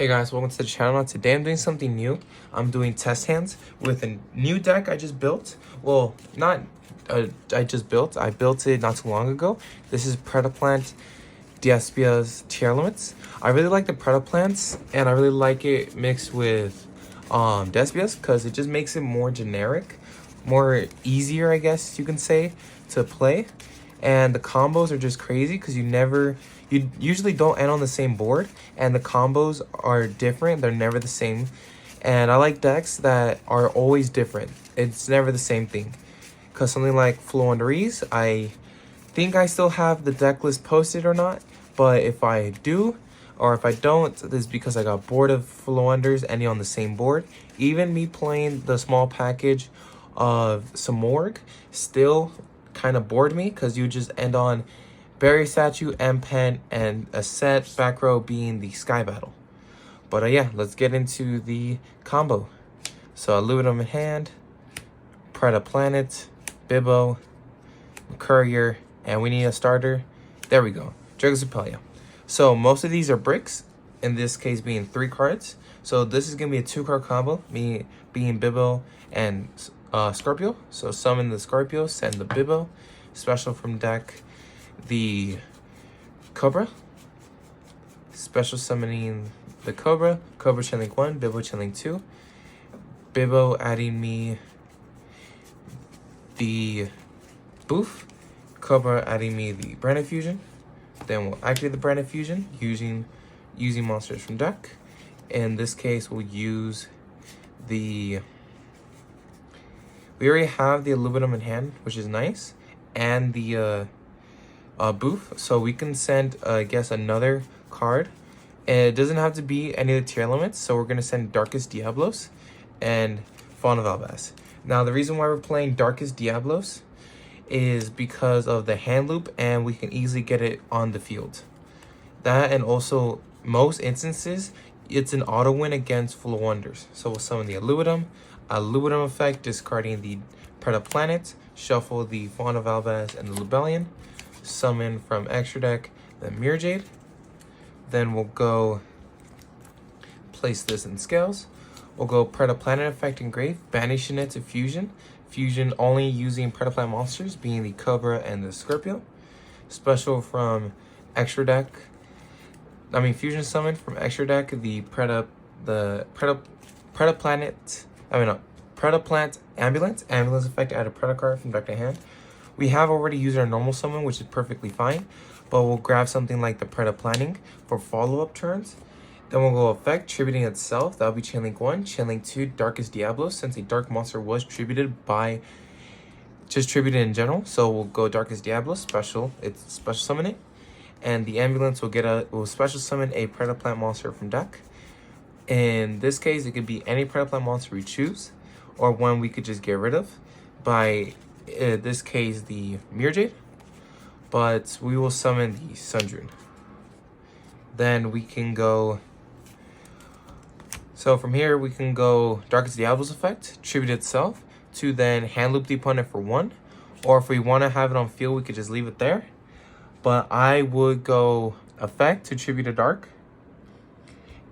Hey guys, welcome to the channel. Today I'm doing something new. I'm doing test hands with a new deck I just built. Well, not I built it not too long ago. This is Preplant despia's tearlaments. I really like the Preplants and I really like it mixed with despias because it just makes it more generic, more easier, I guess you can say, to play. And the combos are just crazy because you usually don't end on the same board, and the combos are different. They're never the same. And I like decks that are always different. It's never the same thing. Because something like Flow Under Ease, I think I still have the deck list posted or not. But if I do, or if I don't, this is because I got bored of Flow Unders ending on the same board. Even me playing the small package of Samorg still kind of bored me because you just end on Barrier Statue, M-Pen, and a set back row being the Sky Battle. But yeah, let's get into the combo. So Aluminum in hand, Preplant, Bibbo, Courier, and we need a starter. There we go, Dragozupelia. So most of these are bricks, in this case being 3 cards. So this is gonna be a 2-card combo, me being Bibbo and Scorpio. So summon the Scorpio, send the Bibbo, special from deck the Cobra, special summoning the Cobra, Cobra channeling 1, Bibbo channeling 2, Bibbo adding me the Boof, Cobra adding me the Brand Infusion. Then we'll activate the Brand Infusion using monsters from deck. In this case, we'll use we already have the Aluminum in hand, which is nice, and the Boof, so we can send I guess another card, and it doesn't have to be any of the tier elements. So we're gonna send Darkest Diablos and Fawn of Albaz. Now the reason why we're playing Darkest Diablos is because of the hand loop, and we can easily get it on the field. That, and also most instances it's an auto win against Full of Wonders. So we'll summon the Aluminum effect, discarding the Preplant, shuffle the Fawn of Albaz and the Lubellion, summon from extra deck the Mirror Jade. Then we'll go place this in scales. We'll go Preplant effect engrave, banishing it to fusion only using Preplant monsters being the Cobra and the Scorpio. Special from extra deck, fusion summon from extra deck the Preplant ambulance effect, add a Predator card from deck to hand. We have already used our normal summon, which is perfectly fine, but we'll grab something like the Preplanting for follow-up turns. Then we'll go effect, tributing itself. That'll be Chainlink 1, Chainlink 2, Darkest Diablos, since a dark monster was tributed in general. So we'll go Darkest Diablos, special summon it. And the ambulance will special summon a Preplant monster from deck. In this case, it could be any Preplant monster we choose, or one we could just get rid of. By this case, the Mirror Jade, but we will summon the Sundrune. Then we can go, so from here we can go Darkest Diablos effect, tribute itself, to then hand loop the opponent for 1, or if we want to have it on field, we could just leave it there. But I would go effect to tribute a dark,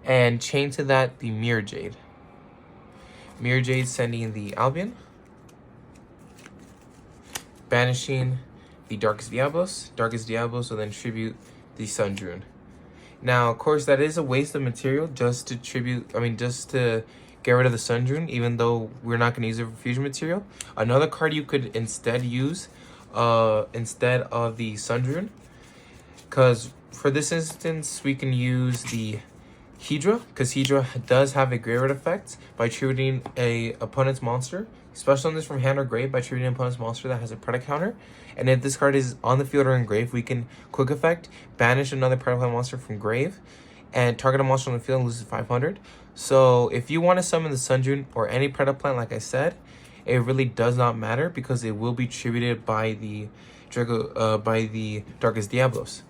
and chain to that the Mirror Jade. Mirror Jade sending the Albion, banishing the Darkest Diablos. Darkest Diablos will then tribute the Sundrune. Now, of course, that is a waste of material just to get rid of the Sundrune, even though we're not going to use it for fusion material. Another card you could instead use instead of the Sundrune, because for this instance, we can use the Hydra, because Hydra does have a graveyard effect by tributing a opponent's monster. Special on this from hand or grave by tributing an opponent's monster that has a Predator counter. And if this card is on the field or in grave, we can quick effect, banish another Predator monster from grave, and target a monster on the field and loses 500. So if you want to summon the Sundrune or any Preplant, like I said, it really does not matter because it will be tributed by the Darkest Diablos.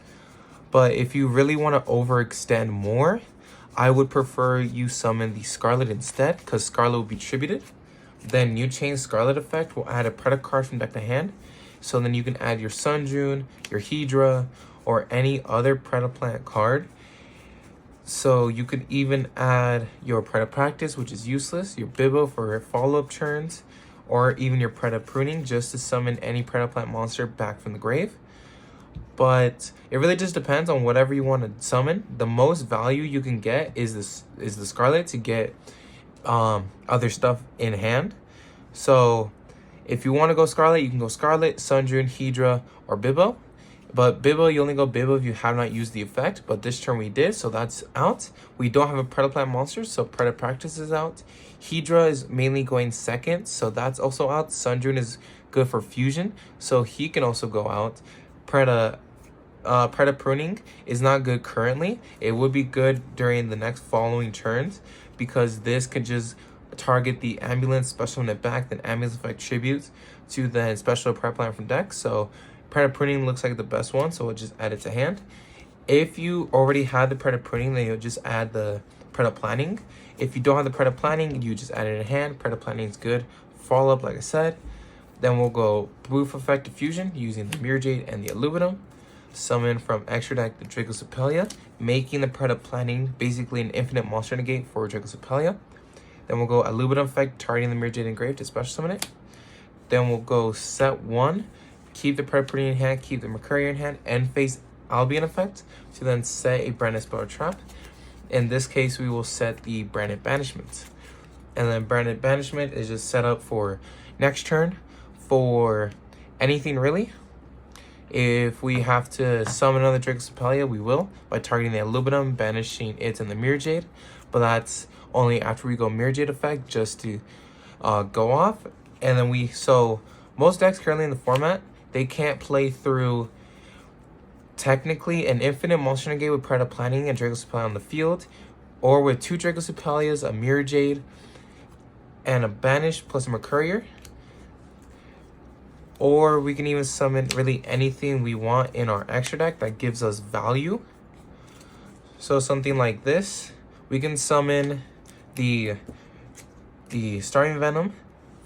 But if you really want to overextend more, I would prefer you summon the Scarlet instead, because Scarlet will be tributed. Then New Chain Scarlet effect will add a Predator card from deck to hand. So then you can add your Sundrune, your Hydra, or any other Preplant card So you could even add your Preda Practice, which is useless, your Bibbo for follow-up turns, or even your Preda Pruning just to summon any Preplant monster back from the grave. But it really just depends on whatever you want to summon. The most value you can get is the Scarlet to get other stuff in hand. So if you want to go Scarlet, you can go Scarlet, Sundrun, Hydra, or Bibbo. But Bibbo, you only go Bibbo if you have not used the effect. But this turn we did, so that's out. We don't have a Preplant monster, so Preda Practice is out. Hydra is mainly going second, so that's also out. Sundrun is good for fusion, so he can also go out. Preda Pruning is not good currently. It would be good during the next following turns because this could just target the ambulance, special in it back, then ambulance effect tributes to the special Preplant from deck. So Preda Pruning looks like the best one, so we'll just add it to hand. If you already had the Preda Pruning, then you'll just add the Preda Planning. If you don't have the Preda Planning, you just add it in hand. Preda Planning is good. Follow up, like I said. Then we'll go Boof Effect Diffusion using the Mirror Jade and the Aluminum. Summon from extra deck the Dracosopelia, making the Preda Planning basically an infinite monster negate for Dracosopelia. Then we'll go Aluminum Effect, targeting the Mirror Jade Engraved to special summon it. Then we'll go set 1, keep the Preda Pruning in hand, keep the Mercury in hand, and face Albion Effect to then set a Branded Spell Trap. In this case, we will set the Branded Banishment. And then Branded Banishment is just set up for next turn for anything really. If we have to summon another Dracosopelia, we will by targeting the Aluminum, banishing it and the Mirror Jade. But that's only after we go Mirror Jade effect just to go off. And then so most decks currently in the format, they can't play through technically an infinite monster negate with Preda Planning and Dracosopelia on the field, or with 2 Dracosopelias, a Mirror Jade, and a Banish plus a Mercurier. Or we can even summon really anything we want in our extra deck that gives us value. So something like this, we can summon the Starring Venom,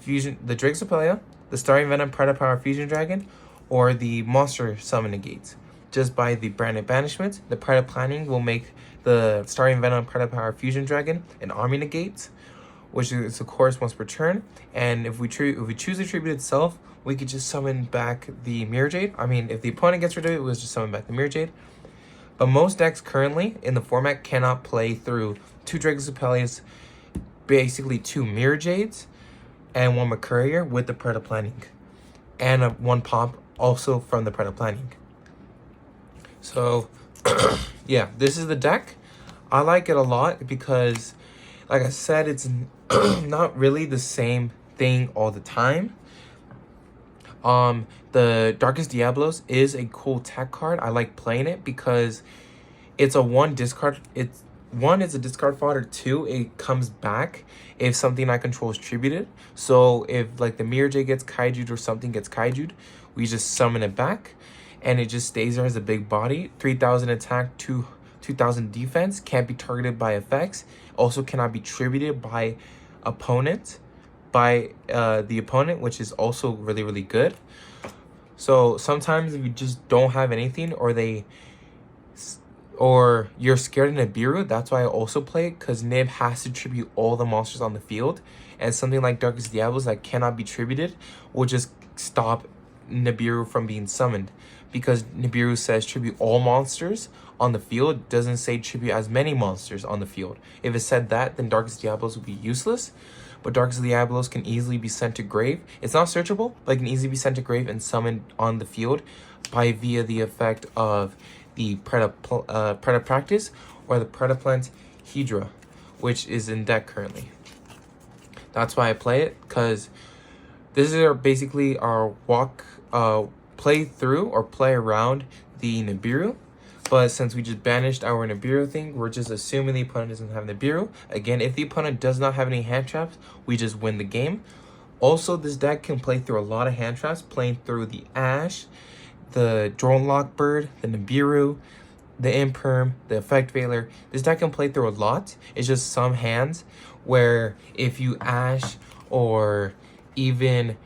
Fusion, the Dracosopelia, the Starring Venom Preda Power Fusion Dragon, or the Monster Summon Negate. Just by the Branded Banishment, the Preda Planning will make the Starring Venom Preda Power Fusion Dragon an Army Negate, which is of course once per turn. And if we choose the tribute itself, we could just summon back the Mirror Jade. I mean, if the opponent gets rid of it, we'll just summon back the Mirror Jade. But most decks currently in the format cannot play through 2 Dracosopelias, basically 2 Mirror Jades, and 1 Mercurier with the Preda Planning. And 1 pop also from the Preda Planning. So, yeah, this is the deck. I like it a lot because, like I said, it's not really the same thing all the time. The Darkest Diablos is a cool tech card. I like playing it because it's a 1 discard. It's a discard fodder. 2, it comes back if something I control is tributed. So if like the Mirror Jade gets kaiju'd or something gets kaiju'd, we just summon it back, and it just stays there as a big body. 3,000 attack, 2,000 defense. Can't be targeted by effects. Also cannot be tributed by opponent. The opponent, which is also really, really good. So sometimes if you just don't have anything, or you're scared of Nibiru, that's why I also play it, because Nib has to tribute all the monsters on the field, and something like Darkest Diablos that cannot be tributed will just stop Nibiru from being summoned, because Nibiru says tribute all monsters on the field, doesn't say tribute as many monsters on the field. If it said that, then Darkest Diablos would be useless. But Darkest Diablos can easily be sent to grave. It's not searchable, but it can easily be sent to grave and summoned on the field via the effect of the Preda Practice or the Preplant Hydra, which is in deck currently. That's why I play it, because this is basically our play through or play around the Nibiru. But since we just banished our Nibiru thing, we're just assuming the opponent doesn't have Nibiru. Again, if the opponent does not have any hand traps, we just win the game. Also, this deck can play through a lot of hand traps, playing through the Ash, the Drone Lockbird, the Nibiru, the Imperm, the Effect Veiler. This deck can play through a lot. It's just some hands where if you Ash or even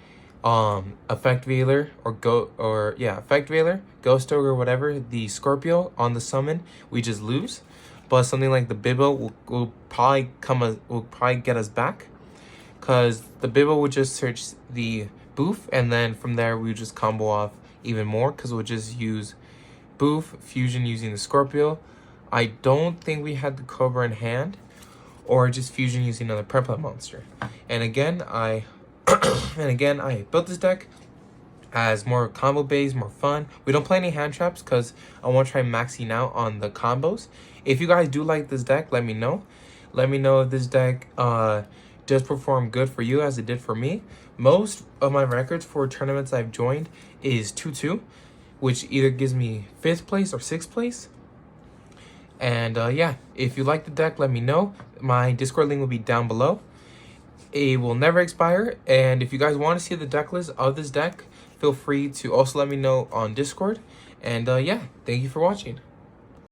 Effect Veiler Effect Veiler, Ghost Ogre, whatever, the Scorpio on the summon, we just lose. but something like the Bibbo will probably get us back, because the Bibbo would just search the Boof, and then from there we would just combo off even more, because we'll just use Boof, Fusion using the Scorpio. I don't think we had the Cobra in hand, or just Fusion using another Preplant monster. And again, I built this deck as more combo based, more fun. We don't play any hand traps because I want to try maxing out on the combos. If you guys do like this deck, let me know. Let me know if this deck does perform good for you as it did for me. Most of my records for tournaments I've joined is 2-2, which either gives me 5th place or 6th place. And yeah, if you like the deck, let me know. My Discord link will be down below. It will never expire. And if you guys want to see the deck list of this deck, feel free to also let me know on Discord. And yeah, thank you for watching.